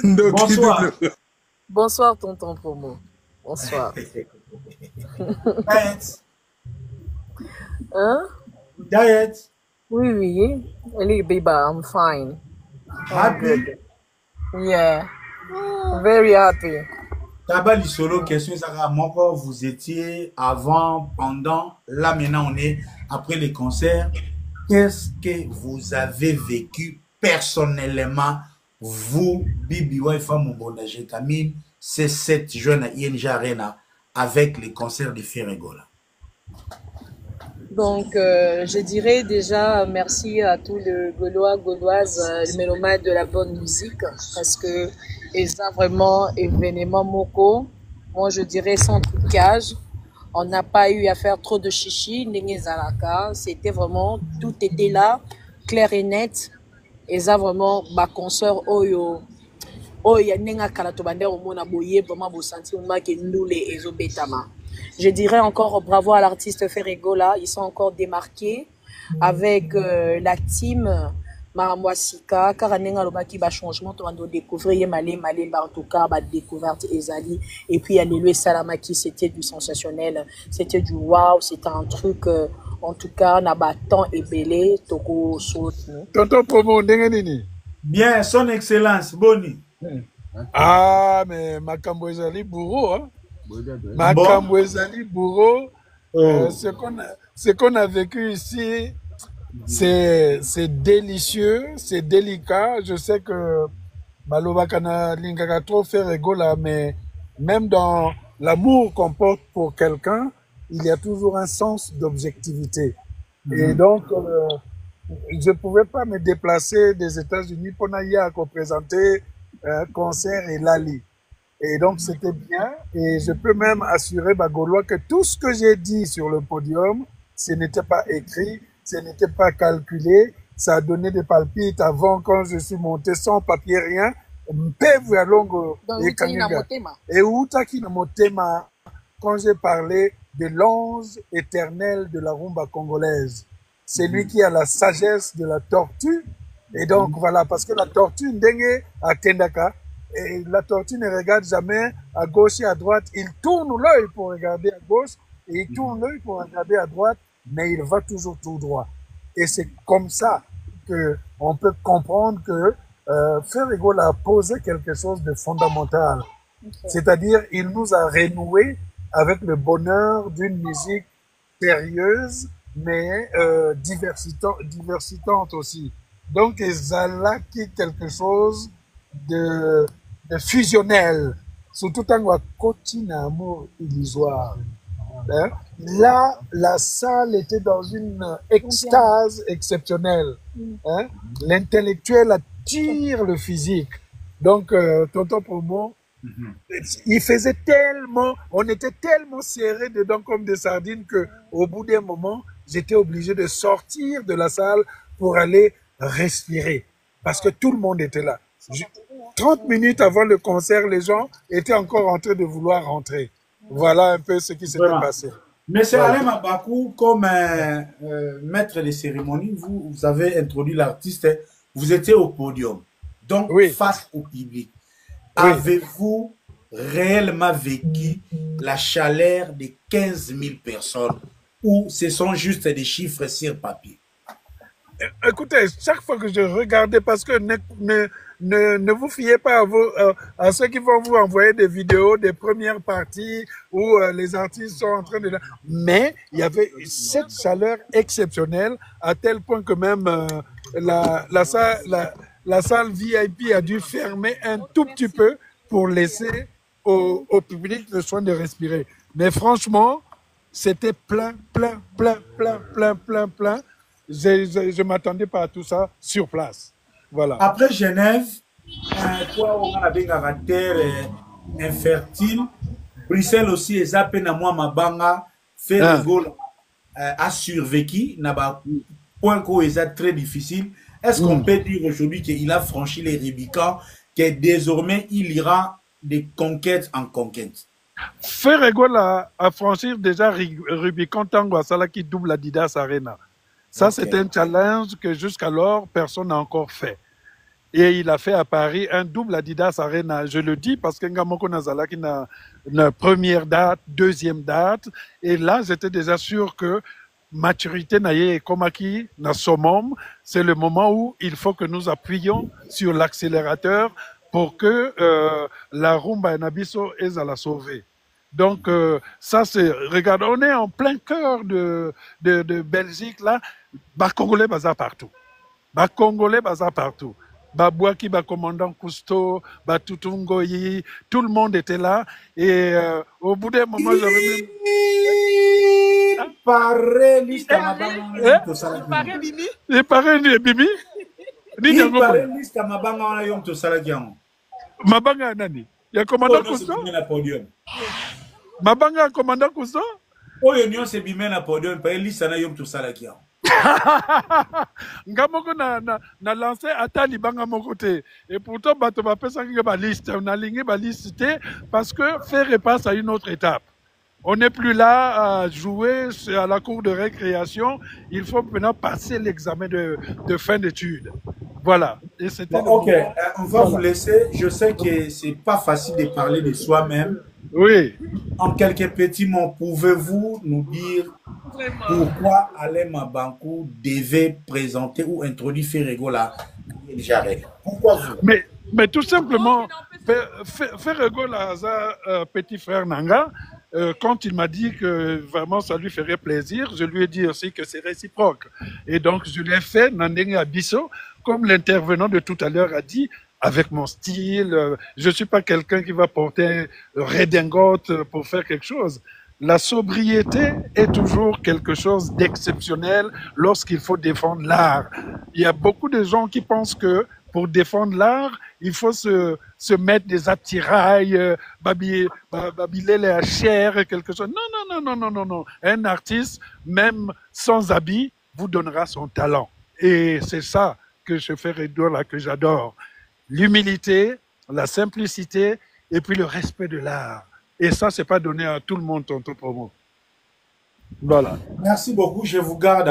Donc, Bonsoir. Bonsoir, tonton Promo. Bonsoir. Diet. Hein? Diet. Oui, oui. Ali Biba, I'm fine. I'm Happy. good. Yeah. Very happy. Tabali solo, question, Sarah Moko, vous étiez avant, pendant, là maintenant on est après les concerts. Qu'est-ce que vous avez vécu personnellement, vous, Bibi Waifa Mobondaje Kamine, ces 7 jeunes à ING Arena avec les concerts de Ferregola? Donc, je dirais déjà merci à tous les Gaulois, Gauloises, les mélomanes de la bonne musique, parce que ça vraiment événement moko. Moi, je dirais sans trucage. On n'a pas eu à faire trop de chichi, n'engue zalaka. C'était vraiment, tout était là, clair et net. Et ça vraiment, ma consoeur Oyo, Oyo, n'enga kalatobande au mona boye, vraiment, vous sentez que nous les ezobetama. Je dirais encore bravo à l'artiste Ferregola. Ils sont encore démarqués avec la team Maramwasika. Karanenga Lobaki ba changement. On va découvrir Malé, en tout cas, ba découverte Ezali. Et puis, il y a Lelue Salamaki. C'était du sensationnel. C'était du wow. C'était un truc, en tout cas, Nabatant et Belé. Toko saute. tonton Promo, ndenge nini? Bien, son excellence, Boni. Ah, mais makambo ezali bourreau, hein? Bon. Makambo ezali bourreau. Oh. Ce qu'on a vécu ici, c'est délicieux, c'est délicat. Je sais que Malobakana Lingaka trop fait rigoler, mais même dans l'amour qu'on porte pour quelqu'un, il y a toujours un sens d'objectivité. Et donc, je ne pouvais pas me déplacer des États-Unis pour aller représenter un concert et Lali. Et donc, c'était bien. Et je peux même assurer Bagolois que tout ce que j'ai dit sur le podium, ce n'était pas écrit, ce n'était pas calculé. Ça a donné des palpites avant quand je suis monté sans papier, rien. Et Outaki na Motema, quand j'ai parlé de l'ange éternel de la rumba congolaise, c'est lui qui a la sagesse de la tortue. Et donc, voilà, parce que la tortue, Ndenge à Kendaka, et la tortue ne regarde jamais à gauche et à droite. Il tourne l'œil pour regarder à gauche et il tourne l'œil pour regarder à droite, mais il va toujours tout droit. Et c'est comme ça qu'on peut comprendre que Ferrigol a posé quelque chose de fondamental. C'est-à-dire, il nous a renoué avec le bonheur d'une musique sérieuse, mais diversitante aussi. Donc, Zala qui quelque chose de fusionnel, surtout en côté amour illusoire. Hein? Là, la salle était dans une extase exceptionnelle. Hein? L'intellectuel attire le physique. Donc, tonton Promo, il faisait tellement, on était tellement serrés dedans comme des sardines que, au bout d'un moment, j'étais obligé de sortir de la salle pour aller respirer. Parce que tout le monde était là. 30 minutes avant le concert, les gens étaient encore en train de vouloir rentrer. Voilà un peu ce qui s'était passé. Monsieur Alain Mabakou, comme maître de cérémonie, vous avez introduit l'artiste, vous étiez au podium, donc face au public. Avez-vous réellement vécu la chaleur de 15 000 personnes ou ce sont juste des chiffres sur papier? Écoutez, chaque fois que je regardais, parce que ne vous fiez pas à ceux qui vont vous envoyer des vidéos des premières parties où les artistes sont en train de... Mais il y avait cette chaleur exceptionnelle à tel point que même la salle VIP a dû fermer un tout petit peu pour laisser au public le soin de respirer. Mais franchement, c'était plein. Je ne m'attendais pas à tout ça sur place. Voilà. Après Genève, quoi, on a des caractères infertiles. Bruxelles aussi, et Zapé Namwa Mabanga, Ferrigol a survécu. N'a point qu'on est très difficile. Est-ce qu'on peut dire aujourd'hui qu'il a franchi les Rubicons, que désormais il ira de conquête en conquête? Ferrigol a franchi déjà Rubicon Tango Asala qui double Adidas Arena. Ça, c'est un challenge que jusqu'alors, personne n'a encore fait. Et il a fait à Paris un double Adidas Arena. Je le dis parce que Ngamoko Nazala qui n'a une première date, deuxième date. Et là, j'étais déjà sûr que maturité naye komaki na somom, c'est le moment où il faut que nous appuyions sur l'accélérateur pour que la rumba nabiso est à la sauver. Donc ça c'est, regarde, on est en plein cœur de Belgique là, bah Congolais bazar partout, bah Congolais bazar partout. Babouaki, commandant Cousteau, Tutungoyi, tout le monde était là. Et au bout d'un moment, j'avais même... Il paraît Bimi. Mabanga nani? Il y a commandant Cousteau? Mabanga commandant Cousteau? Oyo nyo se bimé na podium, pa lista na yom to salaki. Ngamoko na lancé atali banga mon côté et pourtant bato ba pesa ki ba liste on a ligné ba liste parce que faire repasse à une autre étape. On n'est plus là à jouer à la cour de récréation, il faut maintenant passer l'examen de fin d'études. Voilà. Et c'était OK, on va vous laisser. Je sais que c'est pas facile de parler de soi-même. Oui. En quelques petits mots, pouvez-vous nous dire pourquoi Alain Mabankou devait présenter ou introduire Ferrego là? Pourquoi vous? Mais tout simplement, Ferrego là, petit frère Nanga, quand il m'a dit que vraiment ça lui ferait plaisir, je lui ai dit aussi que c'est réciproque. Et donc je l'ai fait, Nandenge Abisso, comme l'intervenant de tout à l'heure a dit, avec mon style. Je ne suis pas quelqu'un qui va porter redingote pour faire quelque chose. La sobriété est toujours quelque chose d'exceptionnel lorsqu'il faut défendre l'art. Il y a beaucoup de gens qui pensent que pour défendre l'art, il faut se mettre des attirails, babiller la chair, quelque chose. Non. Un artiste, même sans habit, vous donnera son talent. Et c'est ça que je fais là, que j'adore. L'humilité, la simplicité et puis le respect de l'art. Et ça, c'est pas donné à tout le monde, tonton Promo. Voilà. Merci beaucoup, je vous garde.